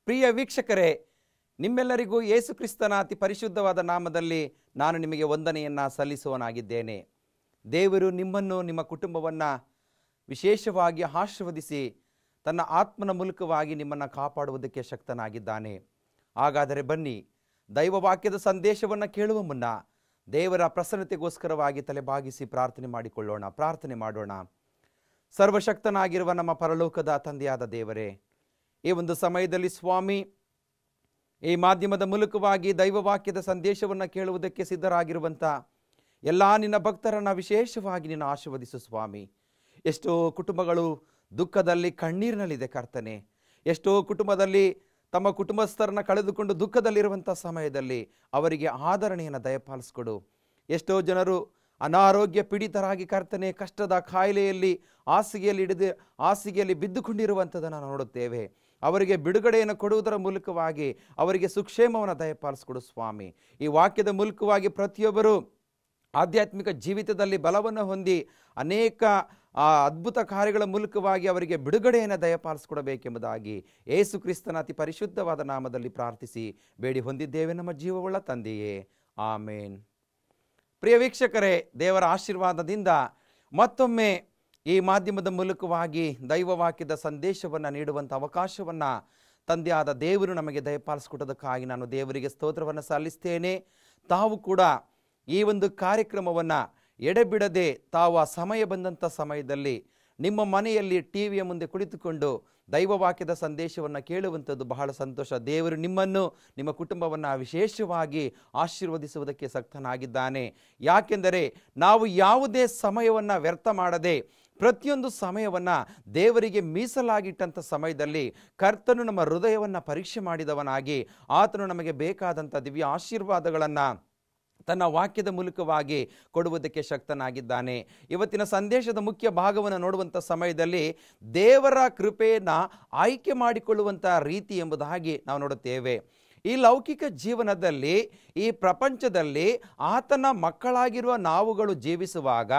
ಪ್ರಿಯ ವೀಕ್ಷಕರೇ, ನಿಮ್ಮೆಲ್ಲರಿಗೂ ಯೇಸು ಕ್ರಿಸ್ತನ ಅತಿ ಪರಿಶುದ್ಧವಾದ ನಾಮದಲ್ಲಿ ನಾನು ನಿಮಗೆ ವಂದನೆಯನ್ನು ಸಲ್ಲಿಸುವನಾಗಿದ್ದೇನೆ. ದೇವರು ನಿಮ್ಮನ್ನು ನಿಮ್ಮ ಕುಟುಂಬವನ್ನು ವಿಶೇಷವಾಗಿ ಆಶೀರ್ವದಿಸಿ ತನ್ನ ಆತ್ಮನ ಮೂಲಕವಾಗಿ ನಿಮ್ಮನ್ನು ಕಾಪಾಡುವುದಕ್ಕೆ ಶಕ್ತನಾಗಿದ್ದಾನೆ. ಹಾಗಾದರೆ ಬನ್ನಿ, ದೈವವಾಕ್ಯದ ಸಂದೇಶವನ್ನು ಕೇಳುವ ಮುನ್ನ ದೇವರ ಪ್ರಸನ್ನತೆಗೋಸ್ಕರವಾಗಿ ತಲೆಬಾಗಿಸಿ ಪ್ರಾರ್ಥನೆ ಮಾಡಿಕೊಳ್ಳೋಣ. ಪ್ರಾರ್ಥನೆ ಮಾಡೋಣ. ಸರ್ವಶಕ್ತನಾಗಿರುವ ನಮ್ಮ ಪರಲೋಕದ ತಂದೆಯಾದ ದೇವರೇ, ಈ ಒಂದು ಸಮಯದಲ್ಲಿ ಸ್ವಾಮಿ, ಈ ಮಾಧ್ಯಮದ ಮೂಲಕವಾಗಿ ದೈವವಾಕ್ಯದ ಸಂದೇಶವನ್ನು ಕೇಳುವುದಕ್ಕೆ ಸಿದ್ಧರಾಗಿರುವಂಥ ಎಲ್ಲ ನಿನ್ನ ಭಕ್ತರನ್ನು ವಿಶೇಷವಾಗಿ ನಿನ್ನ ಆಶೀರ್ವದಿಸು ಸ್ವಾಮಿ. ಎಷ್ಟೋ ಕುಟುಂಬಗಳು ದುಃಖದಲ್ಲಿ ಕಣ್ಣೀರಿನಲ್ಲಿದೆ ಕರ್ತನೆ. ಎಷ್ಟೋ ಕುಟುಂಬದಲ್ಲಿ ತಮ್ಮ ಕುಟುಂಬಸ್ಥರನ್ನು ಕಳೆದುಕೊಂಡು ದುಃಖದಲ್ಲಿರುವಂಥ ಸಮಯದಲ್ಲಿ ಅವರಿಗೆ ಆದರಣೆಯನ್ನು ದಯಪಾಲಿಸ್ಕೊಡು. ಎಷ್ಟೋ ಜನರು ಅನಾರೋಗ್ಯ ಪೀಡಿತರಾಗಿ ಕರ್ತನೆ ಕಷ್ಟದ ಕಾಯಿಲೆಯಲ್ಲಿ ಹಾಸಿಗೆಯಲ್ಲಿ ಬಿದ್ದುಕೊಂಡಿರುವಂಥದ್ದನ್ನು ನೋಡುತ್ತೇವೆ. ಅವರಿಗೆ ಬಿಡುಗಡೆಯನ್ನು ಕೊಡುವುದರ ಮೂಲಕವಾಗಿ ಅವರಿಗೆ ಸುಕ್ಷೇಮವನ್ನು ದಯಪಾಲಿಸ್ಕೊಡು ಸ್ವಾಮಿ. ಈ ವಾಕ್ಯದ ಮೂಲಕವಾಗಿ ಪ್ರತಿಯೊಬ್ಬರು ಆಧ್ಯಾತ್ಮಿಕ ಜೀವಿತದಲ್ಲಿ ಬಲವನ್ನು ಹೊಂದಿ ಅನೇಕ ಅದ್ಭುತ ಕಾರ್ಯಗಳ ಮೂಲಕವಾಗಿ ಅವರಿಗೆ ಬಿಡುಗಡೆಯನ್ನು ದಯಪಾಲಿಸಿಕೊಡಬೇಕೆಂಬುದಾಗಿ ಯೇಸು ಕ್ರಿಸ್ತನ ಅತಿ ಪರಿಶುದ್ಧವಾದ ನಾಮದಲ್ಲಿ ಪ್ರಾರ್ಥಿಸಿ ಬೇಡಿ ಹೊಂದಿದ್ದೇವೆ ನಮ್ಮ ಜೀವವುಳ್ಳ ತಂದೆಯೇ, ಆಮೇನ್. ಪ್ರಿಯ ವೀಕ್ಷಕರೇ, ದೇವರ ಆಶೀರ್ವಾದದಿಂದ ಮತ್ತೊಮ್ಮೆ ಈ ಮಾಧ್ಯಮದ ಮೂಲಕವಾಗಿ ದೈವವಾಕ್ಯದ ಸಂದೇಶವನ್ನು ನೀಡುವಂಥ ಅವಕಾಶವನ್ನು ತಂದೆಯಾದ ದೇವರು ನಮಗೆ ದಯಪಾಲಿಸಿಕೊಟ್ಟದಕ್ಕಾಗಿ ನಾನು ದೇವರಿಗೆ ಸ್ತೋತ್ರವನ್ನು ಸಲ್ಲಿಸ್ತೇನೆ. ತಾವು ಕೂಡ ಈ ಒಂದು ಕಾರ್ಯಕ್ರಮವನ್ನು ಎಡೆಬಿಡದೆ ತಾವು ಆ ಸಮಯ ಬಂದಂಥ ಸಮಯದಲ್ಲಿ ನಿಮ್ಮ ಮನೆಯಲ್ಲಿ ಟಿವಿಯ ಮುಂದೆ ಕುಳಿತುಕೊಂಡು ದೈವವಾಕ್ಯದ ಸಂದೇಶವನ್ನು ಕೇಳುವಂಥದ್ದು ಬಹಳ ಸಂತೋಷ. ದೇವರು ನಿಮ್ಮನ್ನು ನಿಮ್ಮ ಕುಟುಂಬವನ್ನು ವಿಶೇಷವಾಗಿ ಆಶೀರ್ವದಿಸುವುದಕ್ಕೆ ಶಕ್ತನಾಗಿದ್ದಾನೆ. ಯಾಕೆಂದರೆ ನಾವು ಯಾವುದೇ ಸಮಯವನ್ನು ವ್ಯರ್ಥ ಮಾಡದೆ ಪ್ರತಿಯೊಂದು ಸಮಯವನ್ನು ದೇವರಿಗೆ ಮೀಸಲಾಗಿಟ್ಟಂಥ ಸಮಯದಲ್ಲಿ ಕರ್ತನು ನಮ್ಮ ಹೃದಯವನ್ನು ಪರೀಕ್ಷೆ ಮಾಡಿದವನಾಗಿ ಆತನು ನಮಗೆ ಬೇಕಾದಂಥ ದಿವ್ಯ ಆಶೀರ್ವಾದಗಳನ್ನು ತನ್ನ ವಾಕ್ಯದ ಮೂಲಕವಾಗಿ ಕೊಡುವುದಕ್ಕೆ ಶಕ್ತನಾಗಿದ್ದಾನೆ. ಇವತ್ತಿನ ಸಂದೇಶದ ಮುಖ್ಯ ಭಾಗವನ್ನು ನೋಡುವಂಥ ಸಮಯದಲ್ಲಿ ದೇವರ ಕೃಪೆಯನ್ನು ಆಯ್ಕೆ ಮಾಡಿಕೊಳ್ಳುವಂಥ ರೀತಿ ಎಂಬುದಾಗಿ ನಾವು ನೋಡುತ್ತೇವೆ. ಈ ಲೌಕಿಕ ಜೀವನದಲ್ಲಿ, ಈ ಪ್ರಪಂಚದಲ್ಲಿ ಆತನ ಮಕ್ಕಳಾಗಿರುವ ನಾವುಗಳು ಜೀವಿಸುವಾಗ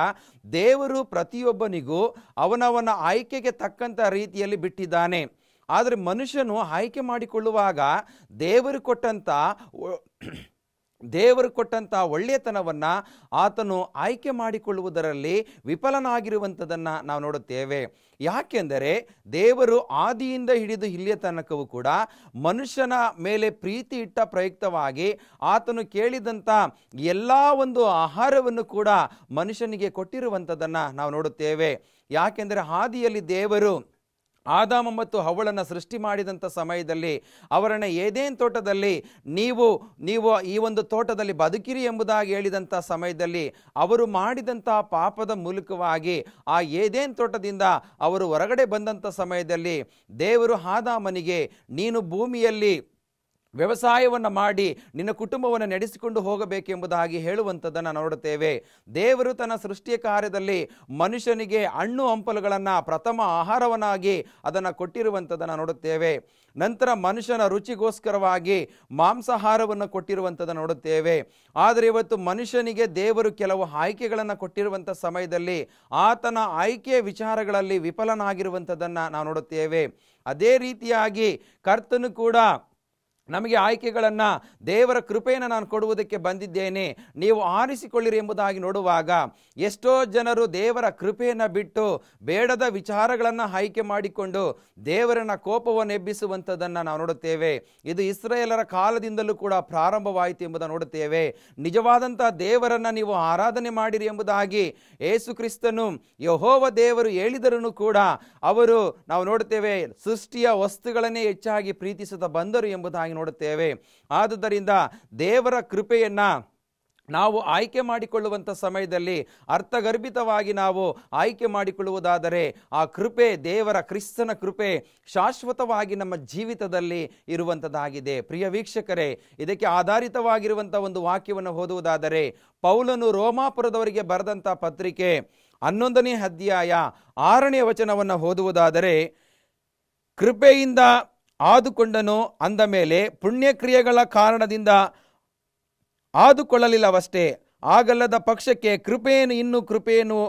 ದೇವರು ಪ್ರತಿಯೊಬ್ಬನಿಗೂ ಅವನವನ ಆಯ್ಕೆಗೆ ತಕ್ಕಂಥ ರೀತಿಯಲ್ಲಿ ಬಿಟ್ಟಿದ್ದಾನೆ. ಆದರೆ ಮನುಷ್ಯನು ಆಯ್ಕೆ ಮಾಡಿಕೊಳ್ಳುವಾಗ ದೇವರು ಕೊಟ್ಟಂಥ ಒಳ್ಳೆಯತನವನ್ನು ಆತನು ಆಯ್ಕೆ ಮಾಡಿಕೊಳ್ಳುವುದರಲ್ಲಿ ವಿಫಲನಾಗಿರುವಂಥದ್ದನ್ನು ನಾವು ನೋಡುತ್ತೇವೆ. ಯಾಕೆಂದರೆ ದೇವರು ಆದಿಯಿಂದ ಹಿಡಿದು ಇಲ್ಲಿಯ ತನಕವೂ ಕೂಡ ಮನುಷ್ಯನ ಮೇಲೆ ಪ್ರೀತಿ ಇಟ್ಟ ಪ್ರಯುಕ್ತವಾಗಿ ಆತನು ಕೇಳಿದಂಥ ಎಲ್ಲ ಒಂದು ಆಹಾರವನ್ನು ಕೂಡ ಮನುಷ್ಯನಿಗೆ ಕೊಟ್ಟಿರುವಂಥದ್ದನ್ನು ನಾವು ನೋಡುತ್ತೇವೆ. ಯಾಕೆಂದರೆ ಆದಿಯಲ್ಲಿ ದೇವರು ಆದಾಮ ಮತ್ತು ಹವ್ವಳನ್ನು ಸೃಷ್ಟಿ ಮಾಡಿದಂಥ ಸಮಯದಲ್ಲಿ ಅವರನ್ನು ಏದೇನ್ ತೋಟದಲ್ಲಿ ನೀವು ಈ ಒಂದು ತೋಟದಲ್ಲಿ ಬದುಕಿರಿ ಎಂಬುದಾಗಿ ಹೇಳಿದಂಥ ಸಮಯದಲ್ಲಿ ಅವರು ಮಾಡಿದಂಥ ಪಾಪದ ಮೂಲಕವಾಗಿ ಆ ಏದೇನ್ ತೋಟದಿಂದ ಅವರು ಹೊರಗಡೆ ಬಂದಂಥ ಸಮಯದಲ್ಲಿ ದೇವರು ಆದಾಮನಿಗೆ ನೀನು ಭೂಮಿಯಲ್ಲಿ ವ್ಯವಸಾಯವನ್ನು ಮಾಡಿ ನಿನ್ನ ಕುಟುಂಬವನ್ನು ನಡೆಸಿಕೊಂಡು ಹೋಗಬೇಕೆಂಬುದಾಗಿ ಹೇಳುವಂಥದ್ದನ್ನು ನೋಡುತ್ತೇವೆ. ದೇವರು ತನ್ನ ಸೃಷ್ಟಿಯ ಕಾರ್ಯದಲ್ಲಿ ಮನುಷ್ಯನಿಗೆ ಹಣ್ಣು ಹಂಪಲುಗಳನ್ನು ಪ್ರಥಮ ಆಹಾರವನ್ನಾಗಿ ಅದನ್ನು ಕೊಟ್ಟಿರುವಂಥದ್ದನ್ನು ನೋಡುತ್ತೇವೆ. ನಂತರ ಮನುಷ್ಯನ ರುಚಿಗೋಸ್ಕರವಾಗಿ ಮಾಂಸಾಹಾರವನ್ನು ಕೊಟ್ಟಿರುವಂಥದ್ದನ್ನು ನೋಡುತ್ತೇವೆ. ಆದರೆ ಇವತ್ತು ಮನುಷ್ಯನಿಗೆ ದೇವರು ಕೆಲವು ಆಯ್ಕೆಗಳನ್ನು ಕೊಟ್ಟಿರುವಂಥ ಸಮಯದಲ್ಲಿ ಆತನ ಆಯ್ಕೆಯ ವಿಚಾರಗಳಲ್ಲಿ ವಿಫಲನಾಗಿರುವಂಥದ್ದನ್ನು ನಾವು ನೋಡುತ್ತೇವೆ. ಅದೇ ರೀತಿಯಾಗಿ ಕರ್ತನು ಕೂಡ ನಮಗೆ ಆಯ್ಕೆಗಳನ್ನು ದೇವರ ಕೃಪೆಯನ್ನು ನಾನು ಕೊಡುವುದಕ್ಕೆ ಬಂದಿದ್ದೇನೆ, ನೀವು ಆರಿಸಿಕೊಳ್ಳಿರಿ ಎಂಬುದಾಗಿ ನೋಡುವಾಗ ಎಷ್ಟೋ ಜನರು ದೇವರ ಕೃಪೆಯನ್ನು ಬಿಟ್ಟು ಬೇಡದ ವಿಚಾರಗಳನ್ನು ಆಯ್ಕೆ ಮಾಡಿಕೊಂಡು ದೇವರನ್ನ ಕೋಪವನ್ನು ಎಬ್ಬಿಸುವಂಥದ್ದನ್ನು ನಾವು ನೋಡುತ್ತೇವೆ. ಇದು ಇಸ್ರಾಯೇಲರ ಕಾಲದಿಂದಲೂ ಕೂಡ ಪ್ರಾರಂಭವಾಯಿತು ಎಂಬುದನ್ನು ನೋಡುತ್ತೇವೆ. ನಿಜವಾದಂಥ ದೇವರನ್ನು ನೀವು ಆರಾಧನೆ ಮಾಡಿರಿ ಎಂಬುದಾಗಿ ಯೇಸು ಕ್ರಿಸ್ತನು ಯೆಹೋವ ದೇವರು ಹೇಳಿದರೂ ಕೂಡ ಅವರು ನಾವು ನೋಡುತ್ತೇವೆ ಸೃಷ್ಟಿಯ ವಸ್ತುಗಳನ್ನೇ ಹೆಚ್ಚಾಗಿ ಪ್ರೀತಿಸುತ್ತಾ ಬಂದರು ಎಂಬುದಾಗಿ ನೋಡುತ್ತೇವೆ. ಆದುದರಿಂದ ದೇವರ ಕೃಪೆಯನ್ನು ನಾವು ಆಯ್ಕೆ ಮಾಡಿಕೊಳ್ಳುವಂಥ ಸಮಯದಲ್ಲಿ ಅರ್ಥಗರ್ಭಿತವಾಗಿ ನಾವು ಆಯ್ಕೆ ಮಾಡಿಕೊಳ್ಳುವುದಾದರೆ ಆ ಕೃಪೆ, ದೇವರ ಕ್ರಿಸ್ತನ ಕೃಪೆ ಶಾಶ್ವತವಾಗಿ ನಮ್ಮ ಜೀವಿತದಲ್ಲಿ ಇರುವಂಥದ್ದಾಗಿದೆ. ಪ್ರಿಯ ವೀಕ್ಷಕರೇ, ಇದಕ್ಕೆ ಆಧಾರಿತವಾಗಿರುವಂಥ ಒಂದು ವಾಕ್ಯವನ್ನು ಓದುವುದಾದರೆ ಪೌಲನು ರೋಮಾಪುರದವರಿಗೆ ಬರೆದಂಥ ಪತ್ರಿಕೆ 11ನೇ ಅಧ್ಯಾಯ 6ನೇ ವಚನವನ್ನು ಓದುವುದಾದರೆ, ಕೃಪೆಯಿಂದ ಆದುಕೊಂಡನು ಅಂದ ಮೇಲೆ ಪುಣ್ಯಕ್ರಿಯೆಗಳ ಕಾರಣದಿಂದ ಆದುಕೊಳ್ಳಲಿಲ್ಲವಷ್ಟೇ, ಆಗಲ್ಲದ ಪಕ್ಷಕ್ಕೆ ಕೃಪೆಯನ್ನು ಇನ್ನೂ ಕೃಪೆಯನ್ನು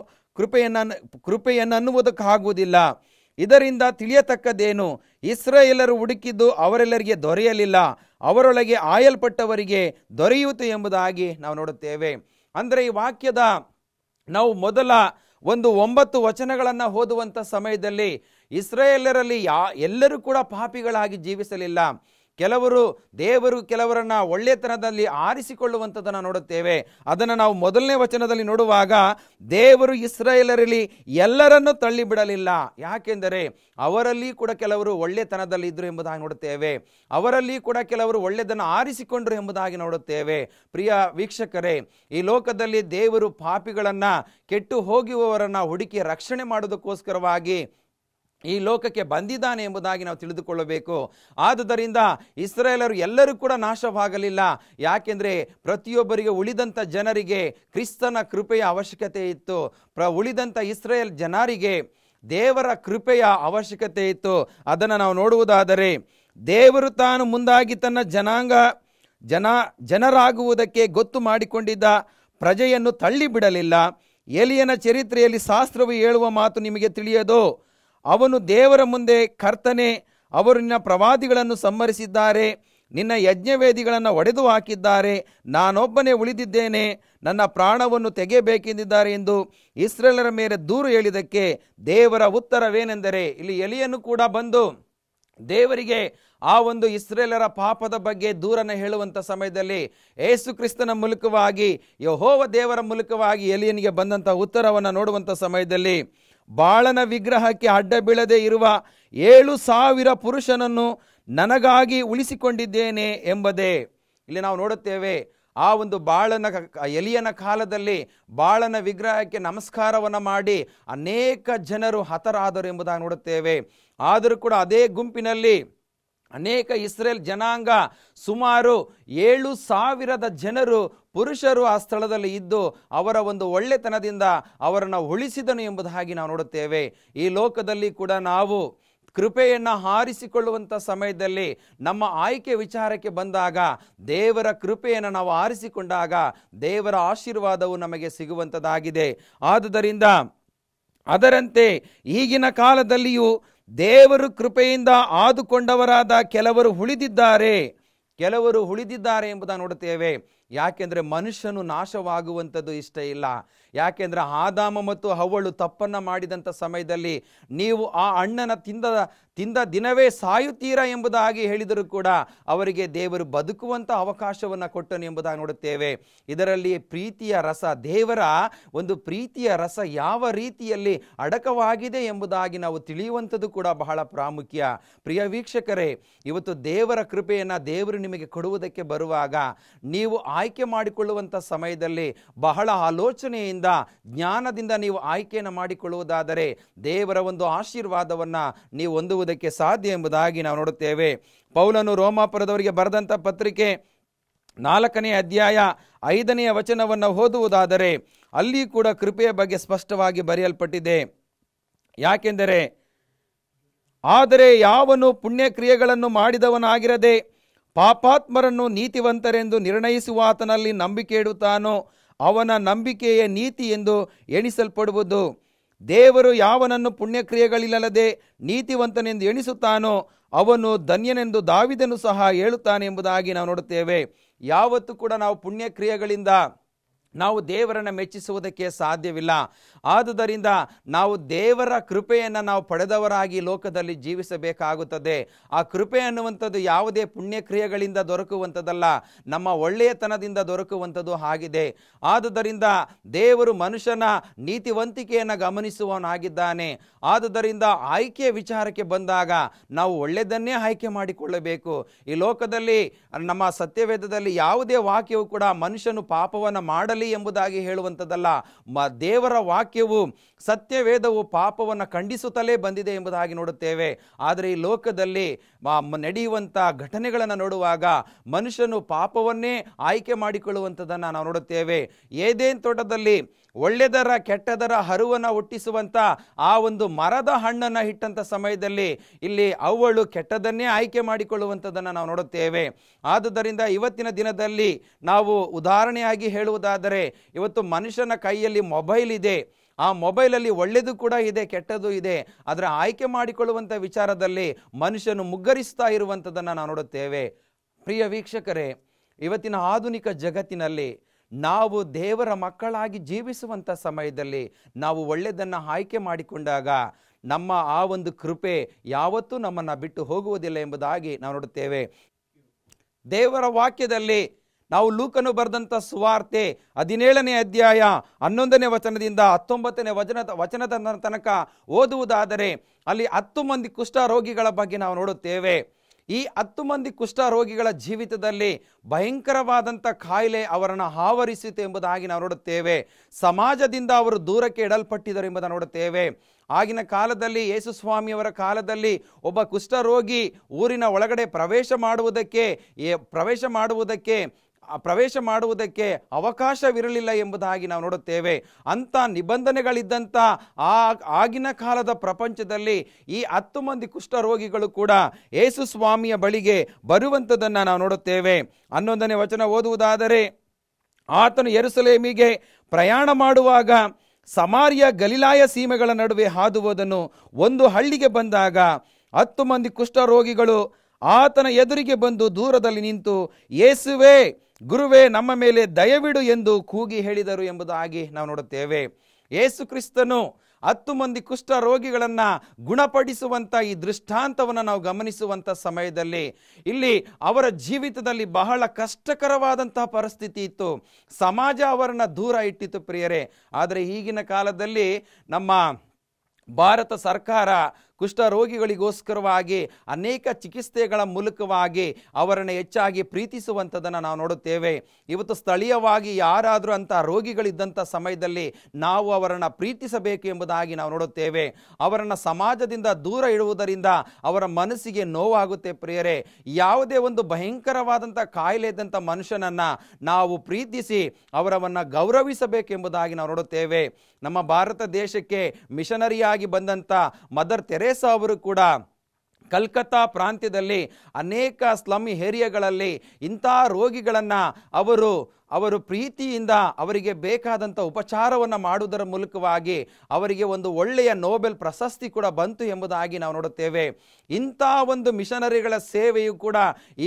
ಅನ್ನುವುದಕ್ಕಾಗುವುದಿಲ್ಲ. ಇದರಿಂದ ತಿಳಿಯತಕ್ಕದ್ದೇನು? ಇಸ್ರಾಯೇಲರು ಹುಡುಕಿದ್ದು ಅವರೆಲ್ಲರಿಗೆ ದೊರೆಯಲಿಲ್ಲ, ಅವರೊಳಗೆ ಆಯಲ್ಪಟ್ಟವರಿಗೆ ದೊರೆಯಿತು ಎಂಬುದಾಗಿ ನಾವು ನೋಡುತ್ತೇವೆ. ಅಂದರೆ ಈ ವಾಕ್ಯದ ನಾವು ಮೊದಲ 9 ವಚನಗಳನ್ನು ಓದುವಂಥ ಸಮಯದಲ್ಲಿ ಇಸ್ರಾಯೇಲರಲ್ಲಿ ಎಲ್ಲರೂ ಕೂಡ ಪಾಪಿಗಳಾಗಿ ಜೀವಿಸಲಿಲ್ಲ. ದೇವರು ಕೆಲವರನ್ನ ಒಳ್ಳೆತನದಲ್ಲಿ ಆರಿಸಿಕೊಳ್ಳುವಂಥದ್ದನ್ನು ನೋಡುತ್ತೇವೆ. ಅದನ್ನು ನಾವು ಮೊದಲನೇ ವಚನದಲ್ಲಿ ನೋಡುವಾಗ ದೇವರು ಇಸ್ರಾಯೇಲರಲ್ಲಿ ಎಲ್ಲರನ್ನೂ ತಳ್ಳಿಬಿಡಲಿಲ್ಲ. ಯಾಕೆಂದರೆ ಅವರಲ್ಲಿ ಕೂಡ ಕೆಲವರು ಒಳ್ಳೆತನದಲ್ಲಿ ಇದ್ದರು ಎಂಬುದಾಗಿ ನೋಡುತ್ತೇವೆ. ಅವರಲ್ಲಿ ಕೂಡ ಕೆಲವರು ಒಳ್ಳೆಯದನ್ನು ಆರಿಸಿಕೊಂಡರು ಎಂಬುದಾಗಿ ನೋಡುತ್ತೇವೆ. ಪ್ರಿಯ ವೀಕ್ಷಕರೇ, ಈ ಲೋಕದಲ್ಲಿ ದೇವರು ಪಾಪಿಗಳನ್ನು, ಕೆಟ್ಟು ಹೋಗುವವರನ್ನು ಹುಡುಕಿ ರಕ್ಷಣೆ ಮಾಡೋದಕ್ಕೋಸ್ಕರವಾಗಿ ಈ ಲೋಕಕ್ಕೆ ಬಂದಿದ್ದಾನೆ ಎಂಬುದಾಗಿ ನಾವು ತಿಳಿದುಕೊಳ್ಳಬೇಕು. ಆದುದರಿಂದ ಇಸ್ರಾಯೇಲರು ಎಲ್ಲರೂ ಕೂಡ ನಾಶವಾಗಲಿಲ್ಲ. ಯಾಕೆಂದರೆ ಪ್ರತಿಯೊಬ್ಬರಿಗೆ, ಉಳಿದಂಥ ಜನರಿಗೆ ಕ್ರಿಸ್ತನ ಕೃಪೆಯ ಅವಶ್ಯಕತೆ ಇತ್ತು. ಉಳಿದಂಥ ಇಸ್ರಾಯೇಲ್ ಜನರಿಗೆ ದೇವರ ಕೃಪೆಯ ಅವಶ್ಯಕತೆ ಇತ್ತು. ಅದನ್ನು ನಾವು ನೋಡುವುದಾದರೆ, ದೇವರು ತಾನು ಮುಂದಾಗಿ ತನ್ನ ಜನರಾಗುವುದಕ್ಕೆ ಗೊತ್ತು ಮಾಡಿಕೊಂಡಿದ್ದ ಪ್ರಜೆಯನ್ನು ತಳ್ಳಿಬಿಡಲಿಲ್ಲ. ಎಲಿಯನ ಚರಿತ್ರೆಯಲ್ಲಿ ಶಾಸ್ತ್ರವು ಹೇಳುವ ಮಾತು ನಿಮಗೆ ತಿಳಿಯದೋ? ಅವನು ದೇವರ ಮುಂದೆ, ಕರ್ತನೇ, ಅವರು ನಿನ್ನ ಪ್ರವಾದಿಗಳನ್ನು ಸಂಹರಿಸಿದ್ದಾರೆ, ನಿನ್ನ ಯಜ್ಞವೇದಿಗಳನ್ನು ಒಡೆದು ಹಾಕಿದ್ದಾರೆ, ನಾನೊಬ್ಬನೇ ಉಳಿದಿದ್ದೇನೆ, ನನ್ನ ಪ್ರಾಣವನ್ನು ತೆಗೆಯಬೇಕೆಂದಿದ್ದಾರೆ ಎಂದು ಇಸ್ರಾಯೇಲರ ಮೇಲೆ ದೂರು ಹೇಳಿದ್ದಕ್ಕೆ ದೇವರ ಉತ್ತರವೇನೆಂದರೆ, ಇಲ್ಲಿ ಎಲಿಯನು ಕೂಡ ಬಂದು ದೇವರಿಗೆ ಆ ಇಸ್ರಾಯೇಲರ ಪಾಪದ ಬಗ್ಗೆ ದೂರನ್ನು ಹೇಳುವಂಥ ಸಮಯದಲ್ಲಿ ಯೇಸು ಕ್ರಿಸ್ತನ ಮೂಲಕವಾಗಿ, ಯೆಹೋವ ದೇವರ ಮೂಲಕವಾಗಿ ಎಲಿಯನಿಗೆ ಬಂದಂಥ ಉತ್ತರವನ್ನು ನೋಡುವಂಥ ಸಮಯದಲ್ಲಿ, ಬಾಳನ ವಿಗ್ರಹಕ್ಕೆ ಅಡ್ಡ ಬೀಳದೆ ಇರುವ 7,000 ಪುರುಷನನ್ನು ನನಗಾಗಿ ಉಳಿಸಿಕೊಂಡಿದ್ದೇನೆ ಎಂಬುದೇ. ಇಲ್ಲಿ ನಾವು ನೋಡುತ್ತೇವೆ, ಆ ಎಲಿಯನ ಕಾಲದಲ್ಲಿ ಬಾಳನ ವಿಗ್ರಹಕ್ಕೆ ನಮಸ್ಕಾರವನ್ನು ಮಾಡಿ ಅನೇಕ ಜನರು ಹತರಾದರು ಎಂಬುದಾಗಿ ನೋಡುತ್ತೇವೆ. ಆದರೂ ಕೂಡ ಅದೇ ಗುಂಪಿನಲ್ಲಿ ಅನೇಕ ಇಸ್ರೇಲ್ ಜನಾಂಗ, ಸುಮಾರು 7,000 ಜನರು, ಪುರುಷರು ಆ ಸ್ಥಳದಲ್ಲಿ ಇದ್ದು ಅವರ ಒಳ್ಳೆತನದಿಂದ ಅವರನ್ನು ಉಳಿಸಿದನು ಎಂಬುದಾಗಿ ನಾವು ನೋಡುತ್ತೇವೆ. ಈ ಲೋಕದಲ್ಲಿ ಕೂಡ ನಾವು ಕೃಪೆಯನ್ನು ಆರಿಸಿಕೊಳ್ಳುವಂಥ ಸಮಯದಲ್ಲಿ, ನಮ್ಮ ಆಯ್ಕೆ ವಿಚಾರಕ್ಕೆ ಬಂದಾಗ, ದೇವರ ಕೃಪೆಯನ್ನು ನಾವು ಆರಿಸಿಕೊಂಡಾಗ ದೇವರ ಆಶೀರ್ವಾದವು ನಮಗೆ ಸಿಗುವಂಥದ್ದಾಗಿದೆ. ಆದುದರಿಂದ ಅದರಂತೆ ಈಗಿನ ಕಾಲದಲ್ಲಿಯೂ ದೇವರು ಕೃಪೆಯಿಂದ ಆದುಕೊಂಡವರಾದ ಕೆಲವರು ಉಳಿದಿದ್ದಾರೆ ಎಂಬುದನ್ನು ನೋಡುತ್ತೇವೆ. ಯಾಕೆಂದರೆ ಮನುಷ್ಯನು ನಾಶವಾಗುವಂಥದ್ದು ಇಷ್ಟ ಇಲ್ಲ. ಯಾಕೆಂದರೆ ಆದಾಮ ಮತ್ತು ಹವ್ವಳು ತಪ್ಪನ್ನು ಮಾಡಿದಂಥ ಸಮಯದಲ್ಲಿ, ನೀವು ಆ ಹಣ್ಣನ್ನು ತಿಂದ ದಿನವೇ ಸಾಯುತ್ತೀರಾ ಎಂಬುದಾಗಿ ಹೇಳಿದರೂ ಕೂಡ ಅವರಿಗೆ ದೇವರು ಬದುಕುವಂಥ ಅವಕಾಶವನ್ನು ಕೊಟ್ಟನು ಎಂಬುದಾಗಿ ನೋಡುತ್ತೇವೆ. ಇದರಲ್ಲಿ ಪ್ರೀತಿಯ ರಸ, ದೇವರ ಪ್ರೀತಿಯ ರಸ ಯಾವ ರೀತಿಯಲ್ಲಿ ಅಡಕವಾಗಿದೆ ಎಂಬುದಾಗಿ ನಾವು ತಿಳಿಯುವಂಥದ್ದು ಕೂಡ ಬಹಳ ಪ್ರಾಮುಖ್ಯ. ಪ್ರಿಯ ವೀಕ್ಷಕರೇ, ಇವತ್ತು ದೇವರ ಕೃಪೆಯನ್ನು ದೇವರು ನಿಮಗೆ ಕೊಡುವುದಕ್ಕೆ ಬರುವಾಗ, ನೀವು ಆಯ್ಕೆ ಮಾಡಿಕೊಳ್ಳುವಂಥ ಸಮಯದಲ್ಲಿ ಬಹಳ ಆಲೋಚನೆಯಿಂದ, ಜ್ಞಾನದಿಂದ ನೀವು ಆಯ್ಕೆಯನ್ನು ಮಾಡಿಕೊಳ್ಳುವುದಾದರೆ ದೇವರ ಆಶೀರ್ವಾದವನ್ನು ನೀವು ಹೊಂದುವುದಕ್ಕೆ ಸಾಧ್ಯ ಎಂಬುದಾಗಿ ನಾವು ನೋಡುತ್ತೇವೆ. ಪೌಲನು ರೋಮಾಪುರದವರಿಗೆ ಬರೆದಂಥ ಪತ್ರಿಕೆ 4ನೇ ಅಧ್ಯಾಯ 5ನೇ ವಚನವನ್ನು ಓದುವುದಾದರೆ, ಅಲ್ಲಿ ಕೂಡ ಕೃಪೆಯ ಬಗ್ಗೆ ಸ್ಪಷ್ಟವಾಗಿ ಬರೆಯಲ್ಪಟ್ಟಿದೆ. ಯಾಕೆಂದರೆ, ಆದರೆ ಯಾವನು ಪುಣ್ಯಕ್ರಿಯೆಗಳನ್ನು ಮಾಡಿದವನಾಗಿರದೆ ಪಾಪಾತ್ಮರನ್ನು ನೀತಿವಂತರೆಂದು ನಿರ್ಣಯಿಸುವಾತನಲ್ಲಿ ನಂಬಿಕೆ ಇಡುತ್ತಾನೋ ಅವನ ನಂಬಿಕೆಯೇ ನೀತಿ ಎಂದು ಎಣಿಸಲ್ಪಡುವುದು. ದೇವರು ಯಾವನನ್ನು ಪುಣ್ಯಕ್ರಿಯೆಗಳಿಲ್ಲದೆ ನೀತಿವಂತನೆಂದು ಎಣಿಸುತ್ತಾನೋ ಅವನು ಧನ್ಯನೆಂದು ದಾವೀದನು ಸಹ ಹೇಳುತ್ತಾನೆ ಎಂಬುದಾಗಿ ನಾವು ನೋಡುತ್ತೇವೆ. ಯಾವತ್ತೂ ಕೂಡ ನಾವು ಪುಣ್ಯಕ್ರಿಯೆಗಳಿಂದ ನಾವು ದೇವರನ್ನು ಮೆಚ್ಚಿಸುವುದಕ್ಕೆ ಸಾಧ್ಯವಿಲ್ಲ. ಆದುದರಿಂದ ನಾವು ದೇವರ ಕೃಪೆಯನ್ನು ನಾವು ಪಡೆದವರಾಗಿ ಲೋಕದಲ್ಲಿ ಜೀವಿಸಬೇಕಾಗುತ್ತದೆ. ಆ ಕೃಪೆ ಅನ್ನುವಂಥದ್ದು ಯಾವುದೇ ಪುಣ್ಯಕ್ರಿಯೆಗಳಿಂದ ದೊರಕುವಂಥದ್ದಲ್ಲ, ನಮ್ಮ ಒಳ್ಳೆಯತನದಿಂದ ದೊರಕುವಂಥದ್ದು ಆಗಿದೆ. ಆದುದರಿಂದ ದೇವರು ಮನುಷ್ಯನ ನೀತಿವಂತಿಕೆಯನ್ನು ಗಮನಿಸುವವನಾಗಿದ್ದಾನೆ. ಆದುದರಿಂದ ಆಯ್ಕೆಯ ವಿಚಾರಕ್ಕೆ ಬಂದಾಗ ನಾವು ಒಳ್ಳೆಯದನ್ನೇ ಆಯ್ಕೆ ಮಾಡಿಕೊಳ್ಳಬೇಕು. ಈ ಲೋಕದಲ್ಲಿ ನಮ್ಮ ಸತ್ಯವೇದದಲ್ಲಿ ಯಾವುದೇ ವಾಕ್ಯವು ಕೂಡ ಮನುಷ್ಯನು ಪಾಪವನ್ನು ಮಾಡಲಿ ಎಂಬುದಾಗಿ ಹೇಳುವಂಥದ್ದಲ್ಲ. ದೇವರ ವಾಕ್ಯವು, ಸತ್ಯವೇದವು ಪಾಪವನ್ನು ಖಂಡಿಸುತ್ತಲೇ ಬಂದಿದೆ ಎಂಬುದಾಗಿ ನೋಡುತ್ತೇವೆ. ಆದರೆ ಈ ಲೋಕದಲ್ಲಿ ನಡೆಯುವಂಥ ಘಟನೆಗಳನ್ನು ನೋಡುವಾಗ ಮನುಷ್ಯನು ಪಾಪವನ್ನೇ ಆಯ್ಕೆ ಮಾಡಿಕೊಳ್ಳುವಂಥದ್ದನ್ನು ನಾವು ನೋಡುತ್ತೇವೆ. ಏದೇನ್ ತೋಟದಲ್ಲಿ ಒಳ್ಳೆದರ ಕೆಟ್ಟದರ ಹರುವನ್ನು ಹುಟ್ಟಿಸುವಂಥ ಆ ಮರದ ಹಣ್ಣನ್ನು ಇಟ್ಟಂಥ ಸಮಯದಲ್ಲಿ ಇಲ್ಲಿ ಅವಳು ಕೆಟ್ಟದನ್ನೇ ಆಯ್ಕೆ ಮಾಡಿಕೊಳ್ಳುವಂಥದ್ದನ್ನು ನಾವು ನೋಡುತ್ತೇವೆ. ಆದುದರಿಂದ ಇವತ್ತಿನ ದಿನದಲ್ಲಿ ನಾವು ಉದಾಹರಣೆಯಾಗಿ ಹೇಳುವುದಾದರೆ, ಇವತ್ತು ಮನುಷ್ಯನ ಕೈಯಲ್ಲಿ ಮೊಬೈಲ್ ಇದೆ. ಆ ಮೊಬೈಲಲ್ಲಿ ಒಳ್ಳೆಯದು ಕೂಡ ಇದೆ, ಕೆಟ್ಟದ್ದು ಇದೆ. ಅದರ ಆಯ್ಕೆ ಮಾಡಿಕೊಳ್ಳುವಂಥ ವಿಚಾರದಲ್ಲಿ ಮನುಷ್ಯನು ಮುಗ್ಗರಿಸ್ತಾ ಇರುವಂಥದ್ದನ್ನು ನಾವು ನೋಡುತ್ತೇವೆ. ಪ್ರಿಯ ವೀಕ್ಷಕರೇ, ಇವತ್ತಿನ ಆಧುನಿಕ ಜಗತ್ತಿನಲ್ಲಿ ನಾವು ದೇವರ ಮಕ್ಕಳಾಗಿ ಜೀವಿಸುವಂಥ ಸಮಯದಲ್ಲಿ ನಾವು ಒಳ್ಳೆಯದನ್ನು ಆಯ್ಕೆ ಮಾಡಿಕೊಂಡಾಗ ನಮ್ಮ ಆ ಒಂದು ಕೃಪೆ ಯಾವತ್ತೂ ನಮ್ಮನ್ನು ಬಿಟ್ಟು ಹೋಗುವುದಿಲ್ಲ ಎಂಬುದಾಗಿ ನಾವು ನೋಡುತ್ತೇವೆ. ದೇವರ ವಾಕ್ಯದಲ್ಲಿ ನಾವು ಲೂಕನು ಬರೆದಂಥ ಸುವಾರ್ತೆ 17ನೇ ಅಧ್ಯಾಯ 11ನೇ ವಚನದಿಂದ 19ನೇ ವಚನದ ತನಕ ಓದುವುದಾದರೆ ಅಲ್ಲಿ 10 ಮಂದಿ ಕುಷ್ಠರೋಗಿಗಳ ಬಗ್ಗೆ ನಾವು ನೋಡುತ್ತೇವೆ. ಈ 10 ಮಂದಿ ಕುಷ್ಠರೋಗಿಗಳ ಜೀವಿತದಲ್ಲಿ ಭಯಂಕರವಾದಂಥ ಕಾಯಿಲೆ ಅವರನ್ನು ಆವರಿಸಿತು ಎಂಬುದಾಗಿ ನಾವು ನೋಡುತ್ತೇವೆ. ಸಮಾಜದಿಂದ ಅವರು ದೂರಕ್ಕೆ ಇಡಲ್ಪಟ್ಟಿದ್ದರು ಎಂಬುದನ್ನು ನೋಡುತ್ತೇವೆ. ಆಗಿನ ಕಾಲದಲ್ಲಿ, ಯೇಸು ಸ್ವಾಮಿಯವರ ಕಾಲದಲ್ಲಿ ಒಬ್ಬ ಕುಷ್ಠರೋಗಿ ಊರಿನ ಒಳಗಡೆ ಪ್ರವೇಶ ಮಾಡುವುದಕ್ಕೆ ಅವಕಾಶವಿರಲಿಲ್ಲ ಎಂಬುದಾಗಿ ನಾವು ನೋಡುತ್ತೇವೆ. ಅಂಥ ನಿಬಂಧನೆಗಳಿದ್ದಂಥ ಆಗಿನ ಕಾಲದ ಪ್ರಪಂಚದಲ್ಲಿ ಈ 10 ಮಂದಿ ಕುಷ್ಠರೋಗಿಗಳು ಕೂಡ ಯೇಸು ಸ್ವಾಮಿಯ ಬಳಿಗೆ ಬರುವಂಥದ್ದನ್ನು ನಾವು ನೋಡುತ್ತೇವೆ. 11ನೇ ವಚನ ಓದುವುದಾದರೆ, ಆತನು ಯೆರೂಸಲೇಮಿಗೆ ಪ್ರಯಾಣ ಮಾಡುವಾಗ ಸಮಾರ್ಯ ಗಲಿಲಾಯ ಸೀಮೆಗಳ ನಡುವೆ ಹಾದು ಹೋದನು. ಒಂದು ಹಳ್ಳಿಗೆ ಬಂದಾಗ 10 ಮಂದಿ ಕುಷ್ಠರೋಗಿಗಳು ಆತನ ಎದುರಿಗೆ ಬಂದು ದೂರದಲ್ಲಿ ನಿಂತು, ಯೇಸುವೇ, ಗುರುವೇ, ನಮ್ಮ ಮೇಲೆ ದಯವಿಡು ಎಂದು ಕೂಗಿ ಹೇಳಿದರು ಎಂಬುದಾಗಿ ನಾವು ನೋಡುತ್ತೇವೆ. ಯೇಸು ಕ್ರಿಸ್ತನು 10 ಮಂದಿ ಕುಷ್ಠರೋಗಿಗಳನ್ನು ಗುಣಪಡಿಸುವಂಥ ಈ ದೃಷ್ಟಾಂತವನ್ನು ನಾವು ಗಮನಿಸುವಂಥ ಸಮಯದಲ್ಲಿ ಇಲ್ಲಿ ಅವರ ಜೀವಿತದಲ್ಲಿ ಬಹಳ ಕಷ್ಟಕರವಾದಂತಹ ಪರಿಸ್ಥಿತಿ ಇತ್ತು. ಸಮಾಜ ಅವರನ್ನು ದೂರ ಇಟ್ಟಿತ್ತು ಪ್ರಿಯರೇ. ಆದರೆ ಈಗಿನ ಕಾಲದಲ್ಲಿ ನಮ್ಮ ಭಾರತ ಸರ್ಕಾರ ಕುಷ್ಠರೋಗಿಗಳಿಗೋಸ್ಕರವಾಗಿ ಅನೇಕ ಚಿಕಿತ್ಸೆಗಳ ಮೂಲಕವಾಗಿ ಅವರನ್ನು ಹೆಚ್ಚಾಗಿ ಪ್ರೀತಿಸುವಂಥದ್ದನ್ನು ನಾವು ನೋಡುತ್ತೇವೆ. ಇವತ್ತು ಸ್ಥಳೀಯವಾಗಿ ಯಾರಾದರೂ ಅಂಥ ರೋಗಿಗಳಿದ್ದಂಥ ಸಮಯದಲ್ಲಿ ನಾವು ಅವರನ್ನು ಪ್ರೀತಿಸಬೇಕು ಎಂಬುದಾಗಿ ನಾವು ನೋಡುತ್ತೇವೆ. ಅವರನ್ನು ಸಮಾಜದಿಂದ ದೂರ ಇಡುವುದರಿಂದ ಅವರ ಮನಸ್ಸಿಗೆ ನೋವಾಗುತ್ತೆ ಪ್ರಿಯರೇ. ಯಾವುದೇ ಒಂದು ಭಯಂಕರವಾದಂಥ ಕಾಯಿಲೆ ಇದ್ದಂಥ ಮನುಷ್ಯನನ್ನು ನಾವು ಪ್ರೀತಿಸಿ ಅವರನ್ನು ಗೌರವಿಸಬೇಕೆಂಬುದಾಗಿ ನಾವು ನೋಡುತ್ತೇವೆ. ನಮ್ಮ ಭಾರತ ದೇಶಕ್ಕೆ ಮಿಷನರಿಯಾಗಿ ಬಂದಂಥ ಮದರ್ ತೆರೇಸಾ ಅವರು ಕೂಡ ಕಲ್ಕತ್ತಾ ಪ್ರಾಂತ್ಯದಲ್ಲಿ ಅನೇಕ ಸ್ಲಮ್ ಏರಿಯಾಗಳಲ್ಲಿ ಇಂಥ ರೋಗಿಗಳನ್ನು ಅವರು ಪ್ರೀತಿಯಿಂದ ಅವರಿಗೆ ಬೇಕಾದಂಥ ಉಪಚಾರವನ್ನು ಮಾಡುವುದರ ಮೂಲಕವಾಗಿ ಅವರಿಗೆ ಒಂದು ಒಳ್ಳೆಯ ನೋಬೆಲ್ ಪ್ರಶಸ್ತಿ ಕೂಡ ಬಂತು ಎಂಬುದಾಗಿ ನಾವು ನೋಡುತ್ತೇವೆ. ಇಂಥ ಒಂದು ಮಿಷನರಿಗಳ ಸೇವೆಯು ಕೂಡ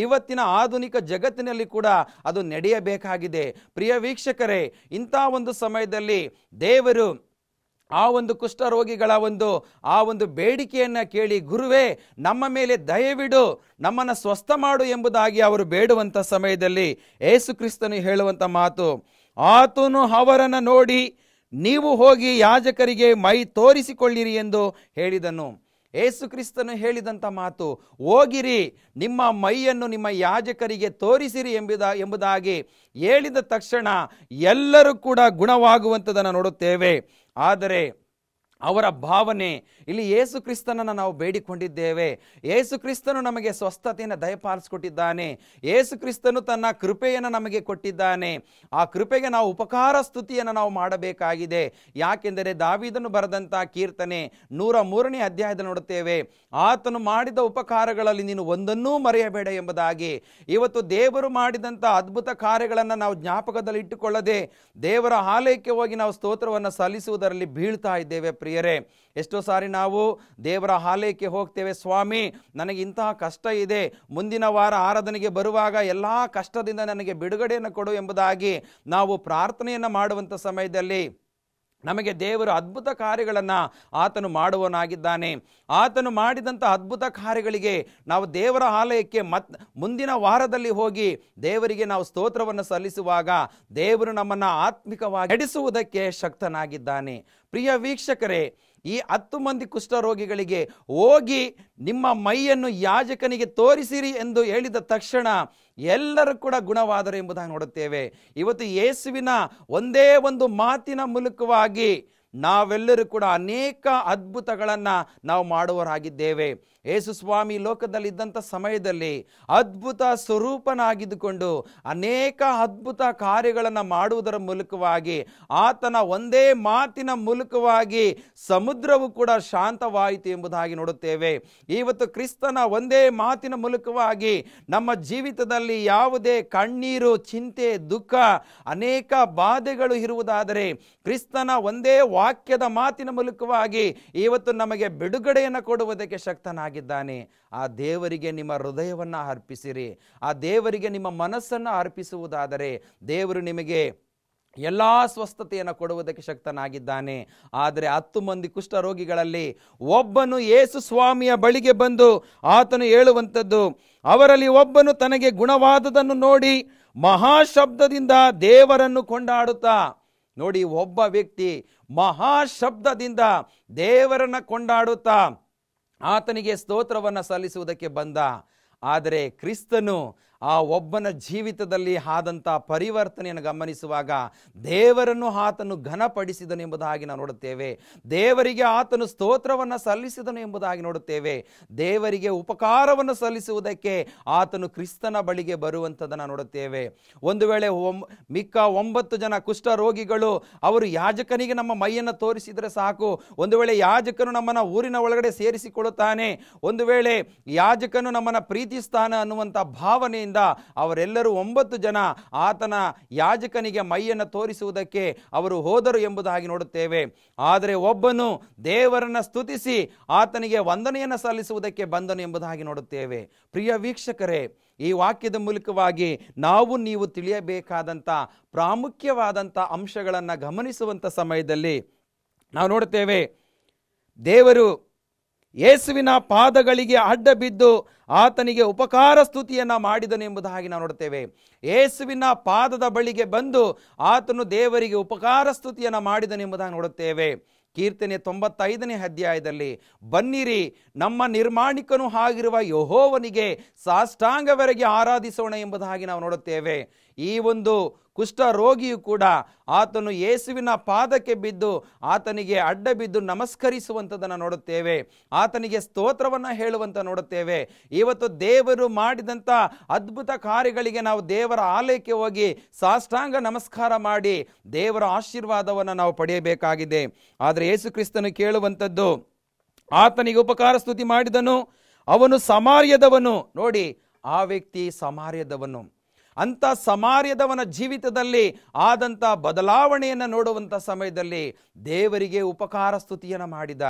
ಇವತ್ತಿನ ಆಧುನಿಕ ಜಗತ್ತಿನಲ್ಲಿ ಕೂಡ ಅದು ನಡೆಯಬೇಕಾಗಿದೆ. ಪ್ರಿಯ ವೀಕ್ಷಕರೇ, ಇಂಥ ಒಂದು ಸಮಯದಲ್ಲಿ ದೇವರು ಆ ಒಂದು ಕುಷ್ಠರೋಗಿಗಳ ಆ ಒಂದು ಬೇಡಿಕೆಯನ್ನು ಕೇಳಿ, ಗುರುವೇ, ನಮ್ಮ ಮೇಲೆ ದಯವಿಡು, ನಮ್ಮನ್ನು ಸ್ವಸ್ಥ ಮಾಡು ಎಂಬುದಾಗಿ ಅವರು ಬೇಡುವಂಥ ಸಮಯದಲ್ಲಿ ಯೇಸು ಕ್ರಿಸ್ತನು ಹೇಳುವಂಥ ಮಾತು, ಆತನು ಅವರನ್ನು ನೋಡಿ, ನೀವು ಹೋಗಿ ಯಾಜಕರಿಗೆ ಮೈ ತೋರಿಸಿಕೊಳ್ಳಿರಿ ಎಂದು ಹೇಳಿದನು. ಯೇಸು ಕ್ರಿಸ್ತನು ಹೇಳಿದಂಥ ಮಾತು, ಹೋಗಿರಿ, ನಿಮ್ಮ ಮೈಯನ್ನು ನಿಮ್ಮ ಯಾಜಕರಿಗೆ ತೋರಿಸಿರಿ ಎಂಬುದಾಗಿ ಹೇಳಿದ ತಕ್ಷಣ ಎಲ್ಲರೂ ಕೂಡ ಗುಣವಾಗುವಂಥದ್ದನ್ನು ನೋಡುತ್ತೇವೆ. ಆದರೆ ಅವರ ಭಾವನೆ ಇಲ್ಲಿ ಯೇಸು ಕ್ರಿಸ್ತನನ್ನು ನಾವು ಬೇಡಿಕೊಂಡಿದ್ದೇವೆ. ಯೇಸು ಕ್ರಿಸ್ತನು ನಮಗೆ ಸ್ವಸ್ಥತೆಯನ್ನು ದಯಪಾಲಿಸಿಕೊಟ್ಟಿದ್ದಾನೆ. ಯೇಸು ಕ್ರಿಸ್ತನು ತನ್ನ ಕೃಪೆಯನ್ನು ನಮಗೆ ಕೊಟ್ಟಿದ್ದಾನೆ. ಆ ಕೃಪೆಗೆ ನಾವು ಉಪಕಾರ ಸ್ತುತಿಯನ್ನು ನಾವು ಮಾಡಬೇಕಾಗಿದೆ. ಯಾಕೆಂದರೆ ದಾವೀದನು ಬರೆದಂಥ ಕೀರ್ತನೆ 103ನೇ ಅಧ್ಯಾಯದಲ್ಲಿ ನೋಡುತ್ತೇವೆ, ಆತನು ಮಾಡಿದ ಉಪಕಾರಗಳಲ್ಲಿ ನೀನು ಒಂದನ್ನೂ ಮರೆಯಬೇಡ ಎಂಬುದಾಗಿ. ಇವತ್ತು ದೇವರು ಮಾಡಿದಂಥ ಅದ್ಭುತ ಕಾರ್ಯಗಳನ್ನು ನಾವು ಜ್ಞಾಪಕದಲ್ಲಿ ಇಟ್ಟುಕೊಳ್ಳದೆ ದೇವರ ಆಲಯಕ್ಕೆ ಹೋಗಿ ನಾವು ಸ್ತೋತ್ರವನ್ನು ಸಲ್ಲಿಸುವುದರಲ್ಲಿ ಬೀಳ್ತಾ ಇದ್ದೇವೆ ಪ್ರಿಯರೇ. ಎಷ್ಟೋ ಸಾರಿ ನಾವು ದೇವರ ಆಲಯಕ್ಕೆ ಹೋಗ್ತೇವೆ, ಸ್ವಾಮಿ ನನಗೆ ಇಂತಹ ಕಷ್ಟ ಇದೆ, ಮುಂದಿನ ವಾರ ಆರಾಧನೆಗೆ ಬರುವಾಗ ಎಲ್ಲ ಕಷ್ಟದಿಂದ ನನಗೆ ಬಿಡುಗಡೆಯನ್ನು ಕೊಡು ಎಂಬುದಾಗಿ ನಾವು ಪ್ರಾರ್ಥನೆಯನ್ನು ಮಾಡುವಂಥ ಸಮಯದಲ್ಲಿ ನಮಗೆ ದೇವರು ಅದ್ಭುತ ಕಾರ್ಯಗಳನ್ನು ಆತನು ಮಾಡುವನಾಗಿದ್ದಾನೆ. ಆತನು ಮಾಡಿದಂಥ ಅದ್ಭುತ ಕಾರ್ಯಗಳಿಗೆ ನಾವು ದೇವರ ಆಲಯಕ್ಕೆ ಮುಂದಿನ ವಾರದಲ್ಲಿ ಹೋಗಿ ದೇವರಿಗೆ ನಾವು ಸ್ತೋತ್ರವನ್ನು ಸಲ್ಲಿಸುವಾಗ ದೇವರು ನಮ್ಮನ್ನು ಆತ್ಮಿಕವಾಗಿ ನಡೆಸುವುದಕ್ಕೆ ಶಕ್ತನಾಗಿದ್ದಾನೆ. ಪ್ರಿಯ ವೀಕ್ಷಕರೇ, ಈ 10 ಮಂದಿ ಕುಷ್ಠರೋಗಿಗಳಿಗೆ ಹೋಗಿ ನಿಮ್ಮ ಮೈಯನ್ನು ಯಾಜಕನಿಗೆ ತೋರಿಸಿರಿ ಎಂದು ಹೇಳಿದ ತಕ್ಷಣ ಎಲ್ಲರೂ ಕೂಡ ಗುಣವಾದರು ಎಂಬುದಾಗಿ ನೋಡುತ್ತೇವೆ. ಇವತ್ತು ಯೇಸುವಿನ ಒಂದೇ ಒಂದು ಮಾತಿನ ಮೂಲಕವಾಗಿ ನಾವೆಲ್ಲರೂ ಕೂಡ ಅನೇಕ ಅದ್ಭುತಗಳನ್ನು ನಾವು ಮಾಡುವರಾಗಿದ್ದೇವೆ. ಯೇಸು ಸ್ವಾಮಿ ಲೋಕದಲ್ಲಿದ್ದಂಥ ಸಮಯದಲ್ಲಿ ಅದ್ಭುತ ಸ್ವರೂಪನಾಗಿದ್ದುಕೊಂಡು ಅನೇಕ ಅದ್ಭುತ ಕಾರ್ಯಗಳನ್ನು ಮಾಡುವುದರ ಮೂಲಕವಾಗಿ ಆತನ ಒಂದೇ ಮಾತಿನ ಮೂಲಕವಾಗಿ ಸಮುದ್ರವು ಕೂಡ ಶಾಂತವಾಯಿತು ಎಂಬುದಾಗಿ ನೋಡುತ್ತೇವೆ. ಇವತ್ತು ಕ್ರಿಸ್ತನ ಒಂದೇ ಮಾತಿನ ಮೂಲಕವಾಗಿ ನಮ್ಮ ಜೀವಿತದಲ್ಲಿ ಯಾವುದೇ ಕಣ್ಣೀರು, ಚಿಂತೆ, ದುಃಖ, ಅನೇಕ ಬಾಧೆಗಳು ಇರುವುದಾದರೆ ಕ್ರಿಸ್ತನ ಒಂದೇ ವಾಕ್ಯದ ಮಾತಿನ ಮೂಲಕವಾಗಿ ಇವತ್ತು ನಮಗೆ ಬಿಡುಗಡೆಯನ್ನು ಕೊಡುವುದಕ್ಕೆ ಶಕ್ತನಾಗಿದ್ದಾನೆ. ಆ ದೇವರಿಗೆ ನಿಮ್ಮ ಹೃದಯವನ್ನು ಅರ್ಪಿಸಿರಿ. ಆ ದೇವರಿಗೆ ನಿಮ್ಮ ಮನಸ್ಸನ್ನು ಅರ್ಪಿಸುವುದಾದರೆ ದೇವರು ನಿಮಗೆ ಎಲ್ಲ ಸ್ವಸ್ಥತೆಯನ್ನು ಕೊಡುವುದಕ್ಕೆ ಶಕ್ತನಾಗಿದ್ದಾನೆ. ಆದರೆ 10 ಮಂದಿ ಕುಷ್ಠರೋಗಿಗಳಲ್ಲಿ ಒಬ್ಬನು ಯೇಸು ಸ್ವಾಮಿಯ ಬಳಿಗೆ ಬಂದು ಆತನು ಹೇಳುವಂಥದ್ದು, ಅವರಲ್ಲಿ ಒಬ್ಬನು ತನಗೆ ಗುಣವಾದದನ್ನು ನೋಡಿ ಮಹಾಶಬ್ದದಿಂದ ದೇವರನ್ನು ಕೊಂಡಾಡುತ್ತಾ, ನೋಡಿ, ಒಬ್ಬ ವ್ಯಕ್ತಿ ಮಹಾಶಬ್ದದಿಂದ ದೇವರನ್ನು ಕೊಂಡಾಡುತ್ತಾ ಆತನಿಗೆ ಸ್ತೋತ್ರವನ್ನು ಸಲ್ಲಿಸುವುದಕ್ಕೆ ಬಂದ. ಆದರೆ ಕ್ರಿಸ್ತನು ಆ ಒಬ್ಬನ ಜೀವಿತದಲ್ಲಿ ಆದಂಥ ಪರಿವರ್ತನೆಯನ್ನು ಗಮನಿಸುವಾಗ ದೇವರನ್ನು ಆತನು ಘನಪಡಿಸಿದನು ಎಂಬುದಾಗಿ ನಾವು ನೋಡುತ್ತೇವೆ. ದೇವರಿಗೆ ಆತನು ಸ್ತೋತ್ರವನ್ನು ಸಲ್ಲಿಸಿದನು ಎಂಬುದಾಗಿ ನೋಡುತ್ತೇವೆ. ದೇವರಿಗೆ ಉಪಕಾರವನ್ನು ಸಲ್ಲಿಸುವುದಕ್ಕೆ ಆತನು ಕ್ರಿಸ್ತನ ಬಳಿಗೆ ಬರುವಂಥದ್ದನ್ನು ನೋಡುತ್ತೇವೆ. ಒಂದು ವೇಳೆ ಮಿಕ್ಕ 9 ಜನ ಕುಷ್ಠರೋಗಿಗಳು ಅವರು ಯಾಜಕನಿಗೆ ನಮ್ಮ ಮೈಯನ್ನು ತೋರಿಸಿದರೆ ಸಾಕು, ಒಂದು ವೇಳೆ ಯಾಜಕನು ನಮ್ಮನ್ನು ಊರಿನ ಒಳಗಡೆ ಸೇರಿಸಿಕೊಳ್ಳುತ್ತಾನೆ, ಒಂದು ವೇಳೆ ಯಾಜಕನು ನಮ್ಮನ್ನು ಪ್ರೀತಿಸ್ತಾನ ಅನ್ನುವಂಥ ಭಾವನೆ ಅವರೆಲ್ಲರೂ 9 ಜನ ಆತನ ಯಾಜಕನಿಗೆ ಮೈಯನ್ನು ತೋರಿಸುವುದಕ್ಕೆ ಅವರು ಹೋದರು ಎಂಬುದಾಗಿ ನೋಡುತ್ತೇವೆ. ಆದರೆ ಒಬ್ಬನು ದೇವರನ್ನು ಸ್ತುತಿಸಿ ಆತನಿಗೆ ವಂದನೆಯನ್ನು ಸಲ್ಲಿಸುವುದಕ್ಕೆ ಬಂದನು ಎಂಬುದಾಗಿ ನೋಡುತ್ತೇವೆ. ಪ್ರಿಯ ವೀಕ್ಷಕರೇ, ಈ ವಾಕ್ಯದ ಮೂಲಕವಾಗಿ ನಾವು ನೀವು ತಿಳಿಯಬೇಕಾದಂಥ ಪ್ರಾಮುಖ್ಯವಾದಂಥ ಅಂಶಗಳನ್ನು ಗಮನಿಸುವಂಥ ಸಮಯದಲ್ಲಿ ನಾವು ನೋಡುತ್ತೇವೆ, ದೇವರು ಯೇಸುವಿನ ಪಾದಗಳಿಗೆ ಅಡ್ಡ ಬಿದ್ದು ಆತನಿಗೆ ಉಪಕಾರ ಸ್ತುತಿಯನ್ನು ಮಾಡಿದನು ಎಂಬುದಾಗಿ ನಾವು ನೋಡುತ್ತೇವೆ. ಯೇಸುವಿನ ಪಾದದ ಬಳಿಗೆ ಬಂದು ಆತನು ದೇವರಿಗೆ ಉಪಕಾರ ಸ್ತುತಿಯನ್ನು ಮಾಡಿದನು ಎಂಬುದಾಗಿ ನೋಡುತ್ತೇವೆ. ಕೀರ್ತನೆ 95ನೇ ಅಧ್ಯಾಯದಲ್ಲಿ, ಬನ್ನಿರಿ ನಮ್ಮ ನಿರ್ಮಾಣಿಕನು ಆಗಿರುವ ಯೆಹೋವನಿಗೆ ಸಾಷ್ಟಾಂಗವರೆಗೆ ಆರಾಧಿಸೋಣ ಎಂಬುದಾಗಿ ನಾವು ನೋಡುತ್ತೇವೆ. ಈ ಒಂದು ಕುಷ್ಠರೋಗಿಯು ಕೂಡ ಆತನು ಯೇಸುವಿನ ಪಾದಕ್ಕೆ ಬಿದ್ದು ಆತನಿಗೆ ಅಡ್ಡ ಬಿದ್ದು ನಮಸ್ಕರಿಸುವಂಥದ್ದನ್ನು ನೋಡುತ್ತೇವೆ. ಆತನಿಗೆ ಸ್ತೋತ್ರವನ್ನು ಹೇಳುವಂತ ನೋಡುತ್ತೇವೆ. ಇವತ್ತು ದೇವರು ಮಾಡಿದಂಥ ಅದ್ಭುತ ಕಾರ್ಯಗಳಿಗೆ ನಾವು ದೇವರ ಆಲಯಕ್ಕೆ ಹೋಗಿ ಸಾಷ್ಟಾಂಗ ನಮಸ್ಕಾರ ಮಾಡಿ ದೇವರ ಆಶೀರ್ವಾದವನ್ನು ನಾವು ಪಡೆಯಬೇಕಾಗಿದೆ. ಆದರೆ ಯೇಸು ಕ್ರಿಸ್ತನು ಕೇಳುವಂಥದ್ದು, ಆತನಿಗೆ ಉಪಕಾರ ಸ್ತುತಿ ಮಾಡಿದನು, ಅವನು ಸಮಾರ್ಯದವನು. ನೋಡಿ, ಆ ವ್ಯಕ್ತಿ ಸಮಾರ್ಯದವನು. ಅಂಥ ಸಮಾರ್ಯದವನ ಜೀವಿತದಲ್ಲಿ ಆದಂಥ ಬದಲಾವಣೆಯನ್ನು ನೋಡುವಂಥ ಸಮಯದಲ್ಲಿ ದೇವರಿಗೆ ಉಪಕಾರ ಸ್ತುತಿಯನ್ನು ಮಾಡಿದ.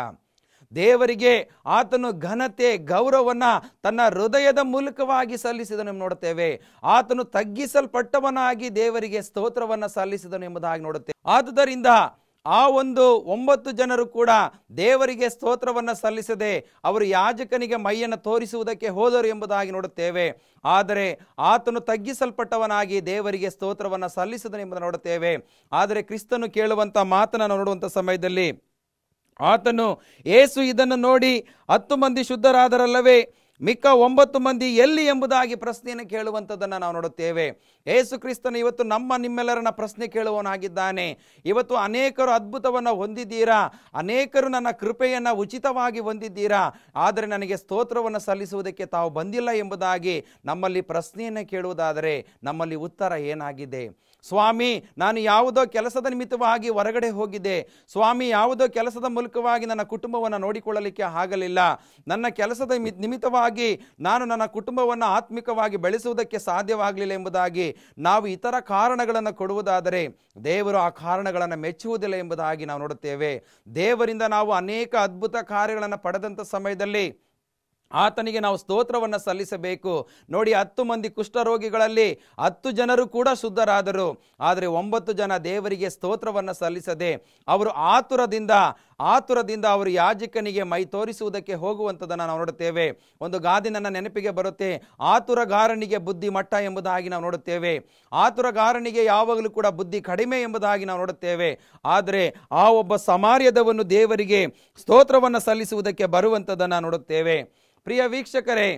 ದೇವರಿಗೆ ಆತನು ಘನತೆ ಗೌರವವನ್ನು ತನ್ನ ಹೃದಯದ ಮೂಲಕವಾಗಿ ಸಲ್ಲಿಸಿದನು ನೋಡುತ್ತೇವೆ. ಆತನು ತಗ್ಗಿಸಲ್ಪಟ್ಟವನಾಗಿ ದೇವರಿಗೆ ಸ್ತೋತ್ರವನ್ನು ಸಲ್ಲಿಸಿದನು ಎಂಬುದಾಗಿ ನೋಡುತ್ತೇವೆ. ಆದುದರಿಂದ ಆ ಒಂದು 9 ಜನರು ಕೂಡ ದೇವರಿಗೆ ಸ್ತೋತ್ರವನ್ನು ಸಲ್ಲಿಸದೆ ಅವರು ಯಾಜಕನಿಗೆ ಮೈಯನ್ನು ತೋರಿಸುವುದಕ್ಕೆ ಹೋದರು ಎಂಬುದಾಗಿ ನೋಡುತ್ತೇವೆ. ಆದರೆ ಆತನು ತಗ್ಗಿಸಲ್ಪಟ್ಟವನಾಗಿ ದೇವರಿಗೆ ಸ್ತೋತ್ರವನ್ನು ಸಲ್ಲಿಸಿದನು ಎಂಬುದನ್ನು ನೋಡುತ್ತೇವೆ. ಆದರೆ ಕ್ರಿಸ್ತನು ಕೇಳುವಂಥ ಮಾತನ್ನು ನೋಡುವಂಥ ಸಮಯದಲ್ಲಿ ಆತನು, ಯೇಸು ಇದನ್ನು ನೋಡಿ 10 ಮಂದಿ ಶುದ್ಧರಾದರಲ್ಲವೇ, ಮಿಕ್ಕ 9 ಮಂದಿ ಎಲ್ಲಿ ಎಂಬುದಾಗಿ ಪ್ರಶ್ನೆಯನ್ನು ಕೇಳುವಂಥದ್ದನ್ನು ನಾವು ನೋಡುತ್ತೇವೆ. ಯೇಸು ಕ್ರಿಸ್ತನು ಇವತ್ತು ನಿಮ್ಮೆಲ್ಲರನ್ನ ಪ್ರಶ್ನೆ ಕೇಳುವವನಾಗಿದ್ದಾನೆ. ಇವತ್ತು ಅನೇಕರು ಅದ್ಭುತವನ್ನು ಹೊಂದಿದ್ದೀರಾ, ಅನೇಕರು ನನ್ನ ಕೃಪೆಯನ್ನು ಉಚಿತವಾಗಿ ಹೊಂದಿದ್ದೀರಾ, ಆದರೆ ನನಗೆ ಸ್ತೋತ್ರವನ್ನು ಸಲ್ಲಿಸುವುದಕ್ಕೆ ತಾವು ಬಂದಿಲ್ಲ ಎಂಬುದಾಗಿ ನಮ್ಮಲ್ಲಿ ಪ್ರಶ್ನೆಯನ್ನು ಕೇಳುವುದಾದರೆ ನಮ್ಮಲ್ಲಿ ಉತ್ತರ ಏನಾಗಿದೆ? ಸ್ವಾಮಿ, ನಾನು ಯಾವುದೋ ಕೆಲಸದ ನಿಮಿತ್ತವಾಗಿ ಹೊರಗಡೆ ಹೋಗಿದ್ದೆ, ಸ್ವಾಮಿ ಯಾವುದೋ ಕೆಲಸದ ಮೂಲಕವಾಗಿ ನನ್ನ ಕುಟುಂಬವನ್ನು ನೋಡಿಕೊಳ್ಳಲಿಕ್ಕೆ ಆಗಲಿಲ್ಲ, ನನ್ನ ಕೆಲಸದ ನಿಮಿತ್ತವಾಗಿ ನಾನು ನನ್ನ ಕುಟುಂಬವನ್ನು ಆತ್ಮಿಕವಾಗಿ ಬೆಳೆಸುವುದಕ್ಕೆ ಸಾಧ್ಯವಾಗಲಿಲ್ಲ ಎಂಬುದಾಗಿ ನಾವು ಇತರ ಕಾರಣಗಳನ್ನು ಕೊಡುವುದಾದರೆ ದೇವರು ಆ ಕಾರಣಗಳನ್ನು ಮೆಚ್ಚುವುದಿಲ್ಲ ಎಂಬುದಾಗಿ ನಾವು ನೋಡುತ್ತೇವೆ. ದೇವರಿಂದ ನಾವು ಅನೇಕ ಅದ್ಭುತ ಕಾರ್ಯಗಳನ್ನು ಪಡೆದಂಥ ಸಮಯದಲ್ಲಿ ಆತನಿಗೆ ನಾವು ಸ್ತೋತ್ರವನ್ನು ಸಲ್ಲಿಸಬೇಕು. ನೋಡಿ, 10 ಮಂದಿ ಕುಷ್ಠರೋಗಿಗಳಲ್ಲಿ 10 ಜನರು ಕೂಡ ಶುದ್ಧರಾದರು. ಆದರೆ 9 ಜನ ದೇವರಿಗೆ ಸ್ತೋತ್ರವನ್ನು ಸಲ್ಲಿಸದೆ ಅವರು ಆತುರದಿಂದ ಅವರು ಯಾಜಕನಿಗೆ ಮೈ ತೋರಿಸುವುದಕ್ಕೆ ಹೋಗುವಂಥದ್ದನ್ನು ನಾವು ನೋಡುತ್ತೇವೆ. ಒಂದು ಗಾದೆ ನನ್ನ ನೆನಪಿಗೆ ಬರುತ್ತೆ, ಆತುರಗಾರನಿಗೆ ಬುದ್ಧಿ ಮಟ್ಟ ಎಂಬುದಾಗಿ ನಾವು ನೋಡುತ್ತೇವೆ. ಆತುರಗಾರನಿಗೆ ಯಾವಾಗಲೂ ಕೂಡ ಬುದ್ಧಿ ಕಡಿಮೆ ಎಂಬುದಾಗಿ ನಾವು ನೋಡುತ್ತೇವೆ. ಆದರೆ ಆ ಒಬ್ಬ ಸಮಾರ್ಯದವನು ದೇವರಿಗೆ ಸ್ತೋತ್ರವನ್ನು ಸಲ್ಲಿಸುವುದಕ್ಕೆ ಬರುವಂಥದ್ದನ್ನು ನೋಡುತ್ತೇವೆ. ಪ್ರಿಯ ವೀಕ್ಷಕರೇ,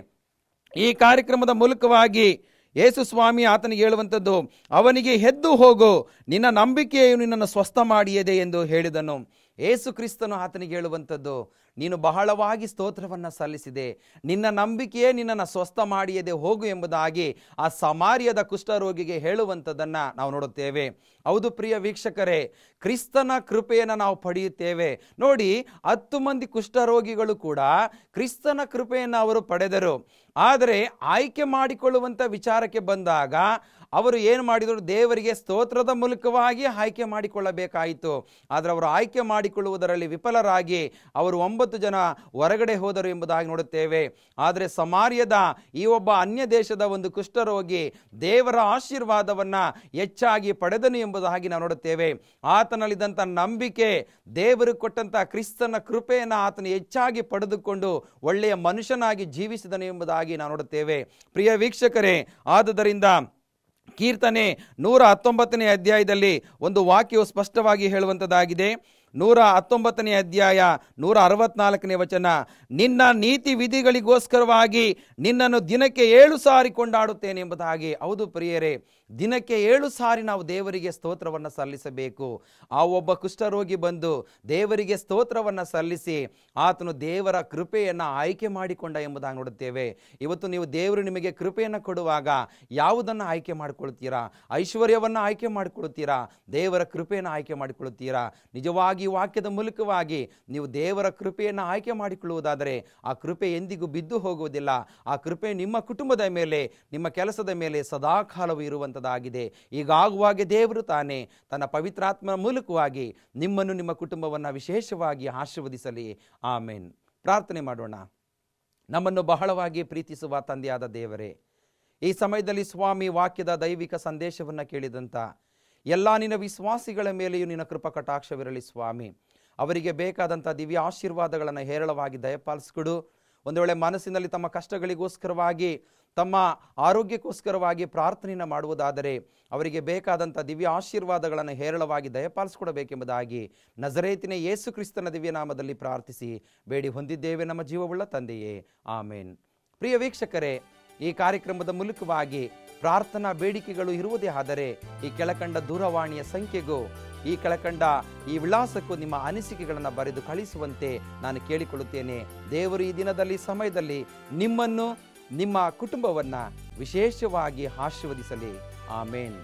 ಈ ಕಾರ್ಯಕ್ರಮದ ಮೂಲಕವಾಗಿ ಯೇಸು ಸ್ವಾಮಿ ಆತನಿಗೆ ಹೇಳುವಂಥದ್ದು, ಅವನಿಗೆ ಎದ್ದು ಹೋಗು, ನಿನ್ನ ನಂಬಿಕೆಯು ನಿನ್ನನ್ನು ಸ್ವಸ್ಥ ಮಾಡಿಯದೆ ಎಂದು ಹೇಳಿದನು. ಯೇಸು ಕ್ರಿಸ್ತನು ಆತನಿಗೆ ಹೇಳುವಂಥದ್ದು, ನೀನು ಬಹಳವಾಗಿ ಸ್ತೋತ್ರವನ್ನು ಸಲ್ಲಿಸಿದೆ, ನಿನ್ನ ನಂಬಿಕೆಯೇ ನಿನ್ನನ್ನು ಸ್ವಸ್ಥ ಮಾಡಿಯದೆ ಹೋಗು ಎಂಬುದಾಗಿ ಆ ಸಮಾರ್ಯದ ಕುಷ್ಠರೋಗಿಗೆ ಹೇಳುವಂಥದ್ದನ್ನು ನಾವು ನೋಡುತ್ತೇವೆ. ಹೌದು ಪ್ರಿಯ ವೀಕ್ಷಕರೇ, ಕ್ರಿಸ್ತನ ಕೃಪೆಯನ್ನು ನಾವು ಪಡೆಯುತ್ತೇವೆ. ನೋಡಿ, 10 ಮಂದಿ ಕುಷ್ಠರೋಗಿಗಳು ಕೂಡ ಕ್ರಿಸ್ತನ ಕೃಪೆಯನ್ನು ಅವರು ಪಡೆದರು. ಆದರೆ ಆಯ್ಕೆ ಮಾಡಿಕೊಳ್ಳುವಂಥ ವಿಚಾರಕ್ಕೆ ಬಂದಾಗ ಅವರು ಏನು ಮಾಡಿದರು, ದೇವರಿಗೆ ಸ್ತೋತ್ರದ ಮೂಲಕವಾಗಿ ಆಯ್ಕೆ ಮಾಡಿಕೊಳ್ಳಬೇಕಾಯಿತು. ಆದರೆ ಅವರು ಆಯ್ಕೆ ಮಾಡಿಕೊಳ್ಳುವುದರಲ್ಲಿ ವಿಫಲರಾಗಿ ಅವರು 9 ಜನ ಹೊರಗಡೆ ಹೋದರು ಎಂಬುದಾಗಿ ನೋಡುತ್ತೇವೆ. ಆದರೆ ಸಮಾರ್ಯದ ಈ ಒಬ್ಬ ಅನ್ಯ ದೇಶದ ಒಂದು ಕುಷ್ಠರೋಗಿ ದೇವರ ಆಶೀರ್ವಾದವನ್ನ ಹೆಚ್ಚಾಗಿ ಪಡೆದನು ಎಂಬುದಾಗಿ ನಾವು ನೋಡುತ್ತೇವೆ. ಆತನಲ್ಲಿದ್ದಂಥ ನಂಬಿಕೆ, ದೇವರು ಕೊಟ್ಟಂತ ಕ್ರಿಸ್ತನ ಕೃಪೆಯನ್ನು ಆತನು ಹೆಚ್ಚಾಗಿ ಪಡೆದುಕೊಂಡು ಒಳ್ಳೆಯ ಮನುಷ್ಯನಾಗಿ ಜೀವಿಸಿದನು ಎಂಬುದಾಗಿ ನಾವು ನೋಡುತ್ತೇವೆ. ಪ್ರಿಯ ವೀಕ್ಷಕರೇ, ಆದುದರಿಂದ ಕೀರ್ತನೆ 119ನೇ ಅಧ್ಯಾಯದಲ್ಲಿ ಒಂದು ವಾಕ್ಯವು ಸ್ಪಷ್ಟವಾಗಿ ಹೇಳುವಂಥದ್ದಾಗಿದೆ. 119ನೇ ಅಧ್ಯಾಯ 164ನೇ ವಚನ, ನಿನ್ನ ನೀತಿ ವಿಧಿಗಳಿಗೋಸ್ಕರವಾಗಿ ನಿನ್ನನ್ನು ದಿನಕ್ಕೆ 7 ಸಾರಿ ಕೊಂಡಾಡುತ್ತೇನೆ ಎಂಬುದಾಗಿ. ಹೌದು ಪ್ರಿಯರೇ, ದಿನಕ್ಕೆ 7 ಸಾರಿ ನಾವು ದೇವರಿಗೆ ಸ್ತೋತ್ರವನ್ನು ಸಲ್ಲಿಸಬೇಕು. ಆ ಒಬ್ಬ ಕುಷ್ಠರೋಗಿ ಬಂದು ದೇವರಿಗೆ ಸ್ತೋತ್ರವನ್ನು ಸಲ್ಲಿಸಿ ಆತನು ದೇವರ ಕೃಪೆಯನ್ನು ಆಯ್ಕೆ ಮಾಡಿಕೊಂಡ ಎಂಬುದಾಗಿ ನೋಡುತ್ತೇವೆ. ಇವತ್ತು ನೀವು ದೇವರು ನಿಮಗೆ ಕೃಪೆಯನ್ನು ಕೊಡುವಾಗ ಯಾವುದನ್ನು ಆಯ್ಕೆ ಮಾಡಿಕೊಳ್ಳುತ್ತೀರಾ? ಐಶ್ವರ್ಯವನ್ನು ಆಯ್ಕೆ ಮಾಡಿಕೊಳ್ಳುತ್ತೀರಾ? ದೇವರ ಕೃಪೆಯನ್ನು ಆಯ್ಕೆ ಮಾಡಿಕೊಳ್ಳುತ್ತೀರಾ? ನಿಜವಾಗಿ ವಾಕ್ಯದ ಮೂಲಕವಾಗಿ ನೀವು ದೇವರ ಕೃಪೆಯನ್ನು ಆಯ್ಕೆ ಮಾಡಿಕೊಳ್ಳುವುದಾದರೆ ಆ ಕೃಪೆ ಎಂದಿಗೂ ಬಿದ್ದು ಹೋಗುವುದಿಲ್ಲ. ಆ ಕೃಪೆ ನಿಮ್ಮ ಕುಟುಂಬದ ಮೇಲೆ, ನಿಮ್ಮ ಕೆಲಸದ ಮೇಲೆ ಸದಾಕಾಲವೂ ಇರುವಂಥದ್ದಾಗಿದೆ. ಹೀಗಾಗುವಾಗೆ ದೇವರು ತಾನೇ ತನ್ನ ಪವಿತ್ರಾತ್ಮನ ಮೂಲಕವಾಗಿ ನಿಮ್ಮನ್ನು, ನಿಮ್ಮ ಕುಟುಂಬವನ್ನು ವಿಶೇಷವಾಗಿ ಆಶೀರ್ವದಿಸಲಿ. ಆಮೇನ್. ಪ್ರಾರ್ಥನೆ ಮಾಡೋಣ. ನಮ್ಮನ್ನು ಬಹಳವಾಗಿ ಪ್ರೀತಿಸುವ ತಂದೆಯಾದ ದೇವರೇ, ಈ ಸಮಯದಲ್ಲಿ ಸ್ವಾಮಿ ವಾಕ್ಯದ ದೈವಿಕ ಸಂದೇಶವನ್ನು ಕೇಳಿದಂಥ ಎಲ್ಲ ನಿನ್ನ ವಿಶ್ವಾಸಿಗಳ ಮೇಲೆಯೂ ನಿನ್ನ ಕೃಪಾ ಕಟಾಕ್ಷವಿರಲಿ ಸ್ವಾಮಿ. ಅವರಿಗೆ ಬೇಕಾದಂಥ ದಿವ್ಯ ಆಶೀರ್ವಾದಗಳನ್ನು ಹೇರಳವಾಗಿ ದಯಪಾಲಿಸಿಕೊಡು. ಒಂದು ವೇಳೆ ಮನಸ್ಸಿನಲ್ಲಿ ತಮ್ಮ ಕಷ್ಟಗಳಿಗೋಸ್ಕರವಾಗಿ, ತಮ್ಮ ಆರೋಗ್ಯಕ್ಕೋಸ್ಕರವಾಗಿ ಪ್ರಾರ್ಥನೆಯನ್ನು ಮಾಡುವುದಾದರೆ ಅವರಿಗೆ ಬೇಕಾದಂಥ ದಿವ್ಯ ಆಶೀರ್ವಾದಗಳನ್ನು ಹೇರಳವಾಗಿ ದಯಪಾಲಿಸಿಕೊಡಬೇಕೆಂಬುದಾಗಿ ನಜರೇತಿನ ಯೇಸು ಕ್ರಿಸ್ತನ ದಿವ್ಯ ನಾಮದಲ್ಲಿ ಪ್ರಾರ್ಥಿಸಿ ಬೇಡಿ ಹೊಂದಿದ್ದೇವೆ ನಮ್ಮ ಜೀವವುಳ್ಳ ತಂದೆಯೇ, ಆಮೇನ್. ಪ್ರಿಯ ವೀಕ್ಷಕರೇ, ಈ ಕಾರ್ಯಕ್ರಮದ ಮೂಲಕವಾಗಿ ಪ್ರಾರ್ಥನಾ ಬೇಡಿಕೆಗಳು ಇರುವುದೇ ಆದರೆ ಈ ಕೆಳಕಂಡ ದೂರವಾಣಿಯ ಸಂಖ್ಯೆಗೂ ಈ ಕೆಳಕಂಡ ಈ ವಿಳಾಸಕ್ಕೂ ನಿಮ್ಮ ಅನಿಸಿಕೆಗಳನ್ನು ಬರೆದು ಕಳಿಸುವಂತೆ ನಾನು ಕೇಳಿಕೊಳ್ಳುತ್ತೇನೆ. ದೇವರು ಈ ದಿನದಲ್ಲಿ, ಸಮಯದಲ್ಲಿ ನಿಮ್ಮನ್ನು, ನಿಮ್ಮ ಕುಟುಂಬವನ್ನು ವಿಶೇಷವಾಗಿ ಆಶೀರ್ವದಿಸಲಿ. ಆಮೇನ್.